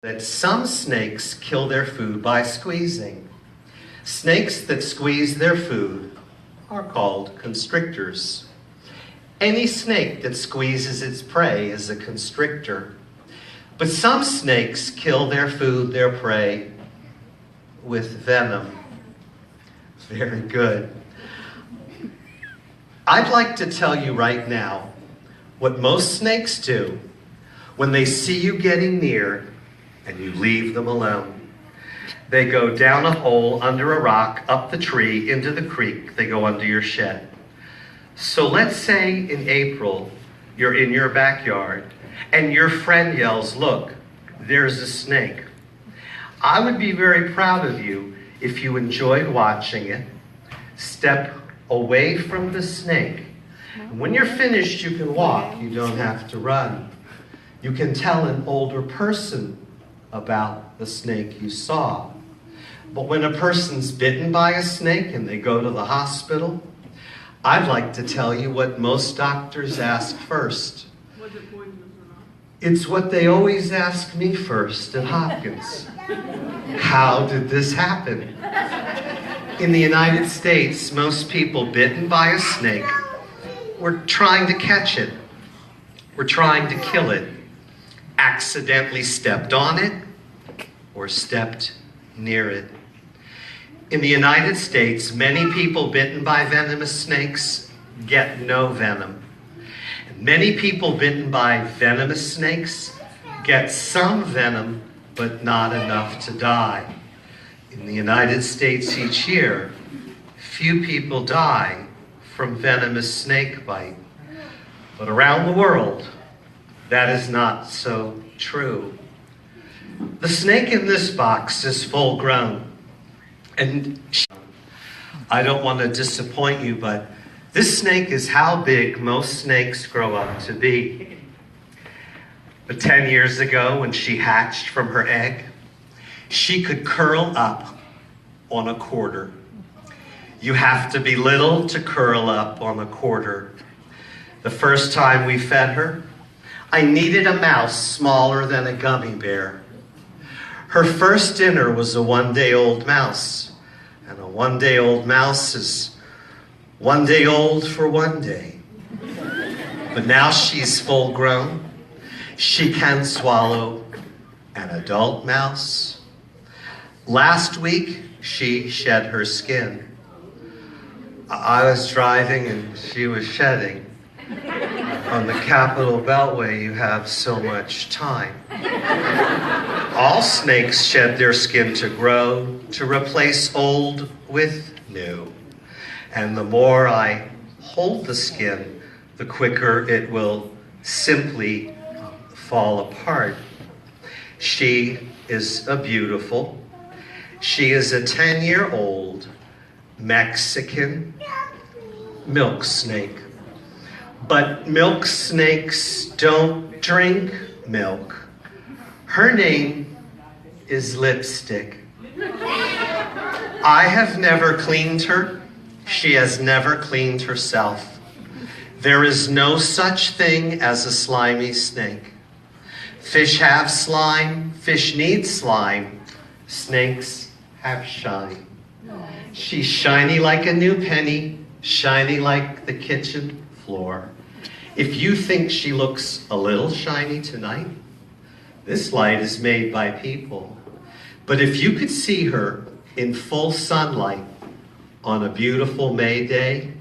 That some snakes kill their food by squeezing. Snakes that squeeze their food are called constrictors. Any snake that squeezes its prey is a constrictor. But some snakes kill their food, their prey, with venom. Very good. I'd like to tell you right now what most snakes do when they see you getting near and you leave them alone. They go down a hole, under a rock, up the tree, into the creek. They go under your shed. So let's say in April, you're in your backyard and your friend yells, "Look, there's a snake." I would be very proud of you if you enjoyed watching it. Step away from the snake. And when you're finished, you can walk. You don't have to run. You can tell an older person about the snake you saw. But when a person's bitten by a snake and they go to the hospital, I'd like to tell you what most doctors ask first. Was it poisonous or not? It's what they always ask me first at Hopkins. How did this happen? In the United States, most people bitten by a snake were trying to catch it. We're trying to kill it. Accidentally stepped on it or stepped near it. In the United States, many people bitten by venomous snakes get no venom. And many people bitten by venomous snakes get some venom, but not enough to die. In the United States each year, few people die from venomous snake bite. But around the world, that is not so true. The snake in this box is full grown. And I don't want to disappoint you, but this snake is how big most snakes grow up to be. But 10 years ago, when she hatched from her egg, she could curl up on a quarter. You have to be little to curl up on a quarter. The first time we fed her, I needed a mouse smaller than a gummy bear. Her first dinner was a one-day-old mouse, and a one-day-old mouse is one day old for one day. But now she's full grown. She can swallow an adult mouse. Last week, she shed her skin. I was driving and she was shedding. On the Capitol Beltway, you have so much time. All snakes shed their skin to grow, to replace old with new. And the more I hold the skin, the quicker it will simply fall apart. She is a beautiful, she is a 10-year-old Mexican milk snake. But milk snakes don't drink milk. Her name is Lipstick. I have never cleaned her. She has never cleaned herself. There is no such thing as a slimy snake. Fish have slime. Fish need slime. Snakes have shine. She's shiny like a new penny, shiny like the kitchen floor. If you think she looks a little shiny tonight, this light is made by people. But if you could see her in full sunlight on a beautiful May day,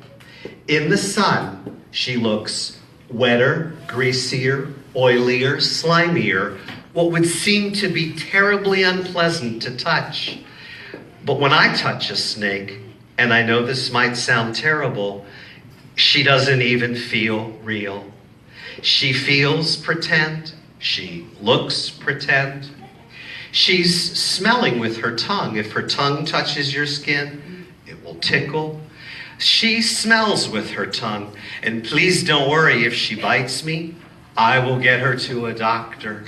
in the sun, she looks wetter, greasier, oilier, slimier, what would seem to be terribly unpleasant to touch. But when I touch a snake, and I know this might sound terrible, she doesn't even feel real. She feels pretend. She looks pretend. She's smelling with her tongue. If her tongue touches your skin, it will tickle. She smells with her tongue. And please don't worry, if she bites me, I will get her to a doctor.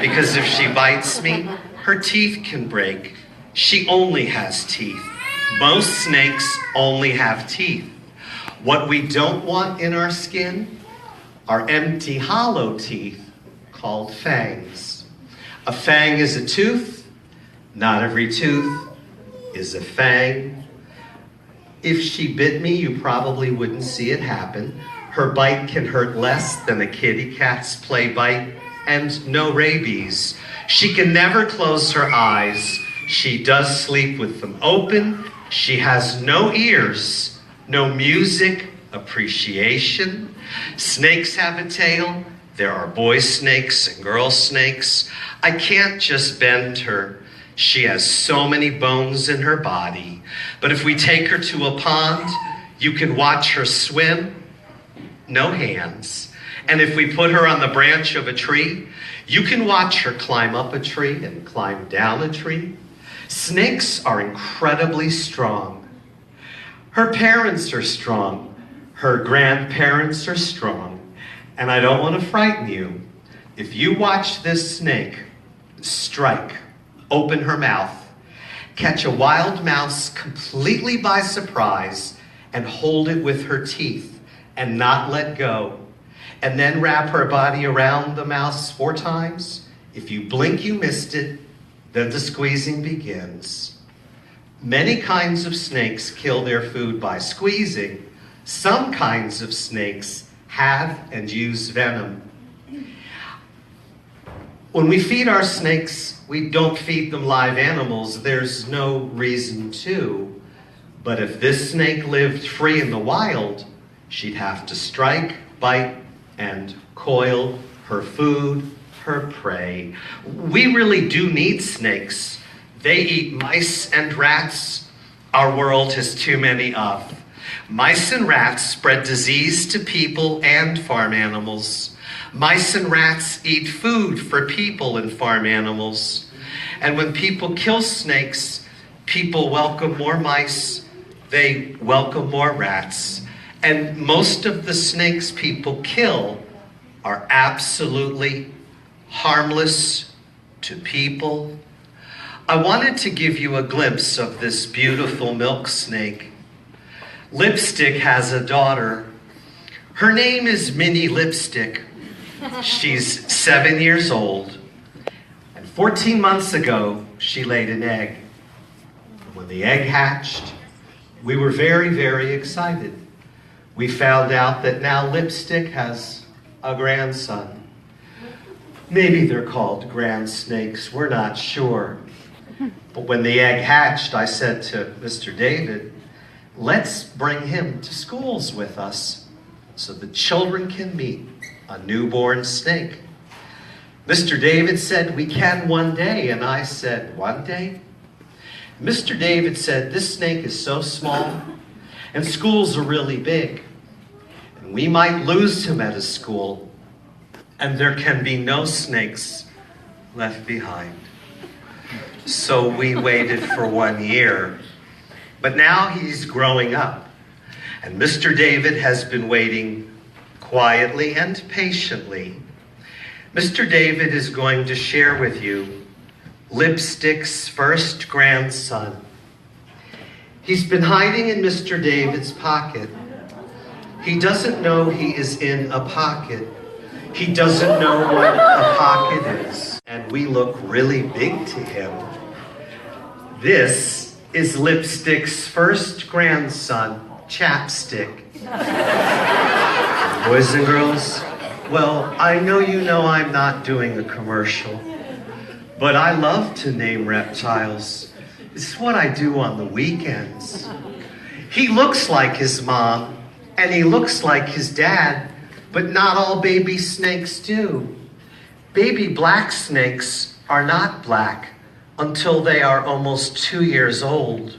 Because if she bites me, her teeth can break. She only has teeth. Most snakes only have teeth. What we don't want in our skin are empty, hollow teeth called fangs. A fang is a tooth. Not every tooth is a fang. If she bit me, you probably wouldn't see it happen. Her bite can hurt less than a kitty cat's play bite, and no rabies. She can never close her eyes. She does sleep with them open. She has no ears, no music, appreciation. Snakes have a tail. There are boy snakes and girl snakes. I can't just bend her. She has so many bones in her body. But if we take her to a pond, you can watch her swim. No hands. And if we put her on the branch of a tree, you can watch her climb up a tree and climb down a tree. Snakes are incredibly strong. Her parents are strong. Her grandparents are strong. And I don't want to frighten you. If you watch this snake strike, open her mouth, catch a wild mouse completely by surprise, and hold it with her teeth and not let go, and then wrap her body around the mouse 4 times, if you blink, you missed it, then the squeezing begins. Many kinds of snakes kill their food by squeezing. Some kinds of snakes have and use venom. When we feed our snakes, we don't feed them live animals. There's no reason to. But if this snake lived free in the wild, she'd have to strike, bite, and coil her food, her prey. We really do need snakes. They eat mice and rats. Our world has too many of. Mice and rats spread disease to people and farm animals. Mice and rats eat food for people and farm animals. And when people kill snakes, people welcome more mice, they welcome more rats. And most of the snakes people kill are absolutely harmless to people. I wanted to give you a glimpse of this beautiful milk snake. Lipstick has a daughter. Her name is Minnie Lipstick. She's 7 years old. And 14 months ago, she laid an egg. When the egg hatched, we were very, very excited. We found out that now Lipstick has a grandson. Maybe they're called grand snakes, we're not sure. But when the egg hatched, I said to Mr. David, let's bring him to schools with us so the children can meet a newborn snake. Mr. David said, we can one day. And I said, one day? Mr. David said, this snake is so small and schools are really big. And we might lose him at a school and there can be no snakes left behind. So we waited for 1 year. But now he's growing up, and Mr. David has been waiting quietly and patiently. Mr. David is going to share with you Lipstick's first grandson. He's been hiding in Mr. David's pocket. He doesn't know he is in a pocket. He doesn't know what a pocket is, and we look really big to him. This is Lipstick's first grandson, Chapstick. Boys and girls, well, I know you know I'm not doing a commercial, but I love to name reptiles. It's what I do on the weekends. He looks like his mom, and he looks like his dad, but not all baby snakes do. Baby black snakes are not black until they are almost 2 years old.